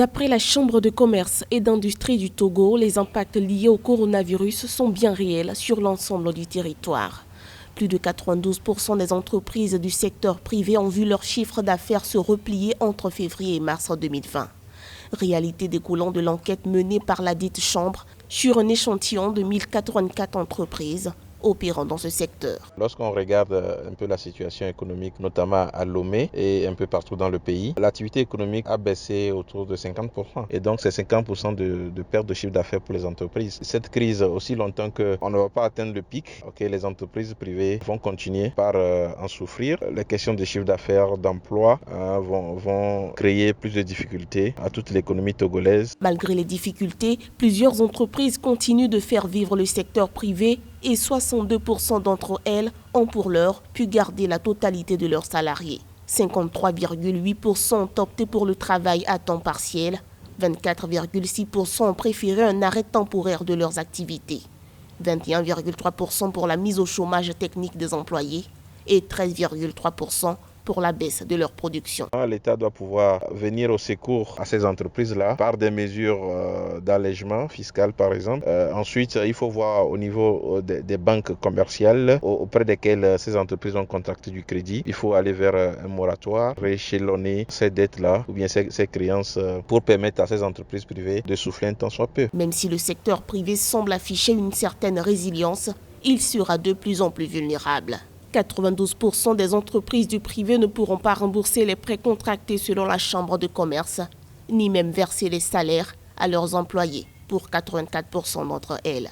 D'après la Chambre de commerce et d'industrie du Togo, les impacts liés au coronavirus sont bien réels sur l'ensemble du territoire. Plus de 92% des entreprises du secteur privé ont vu leur chiffre d'affaires se replier entre février et mars 2020. Réalité découlant de l'enquête menée par la dite Chambre sur un échantillon de 1084 entreprises opérant dans ce secteur. Lorsqu'on regarde un peu la situation économique, notamment à Lomé et un peu partout dans le pays, l'activité économique a baissé autour de 50%. Et donc c'est 50% de perte de chiffre d'affaires pour les entreprises. Cette crise, aussi longtemps qu'on ne va pas atteindre le pic, les entreprises privées vont continuer par en souffrir. Les questions de chiffre d'affaires, d'emploi vont créer plus de difficultés à toute l'économie togolaise. Malgré les difficultés, plusieurs entreprises continuent de faire vivre le secteur privé et 62% d'entre elles ont pour l'heure pu garder la totalité de leurs salariés. 53,8% ont opté pour le travail à temps partiel, 24,6% ont préféré un arrêt temporaire de leurs activités, 21,3% pour la mise au chômage technique des employés et 13,3% pour la baisse de leur production. L'État doit pouvoir venir au secours à ces entreprises-là par des mesures d'allègement fiscal, par exemple. Ensuite, il faut voir au niveau des banques commerciales auprès desquelles ces entreprises ont contracté du crédit. Il faut aller vers un moratoire, rééchelonner ces dettes-là ou bien ces créances pour permettre à ces entreprises privées de souffler un temps soit peu. Même si le secteur privé semble afficher une certaine résilience, il sera de plus en plus vulnérable. 92% des entreprises du privé ne pourront pas rembourser les prêts contractés selon la Chambre de commerce, ni même verser les salaires à leurs employés pour 84% d'entre elles.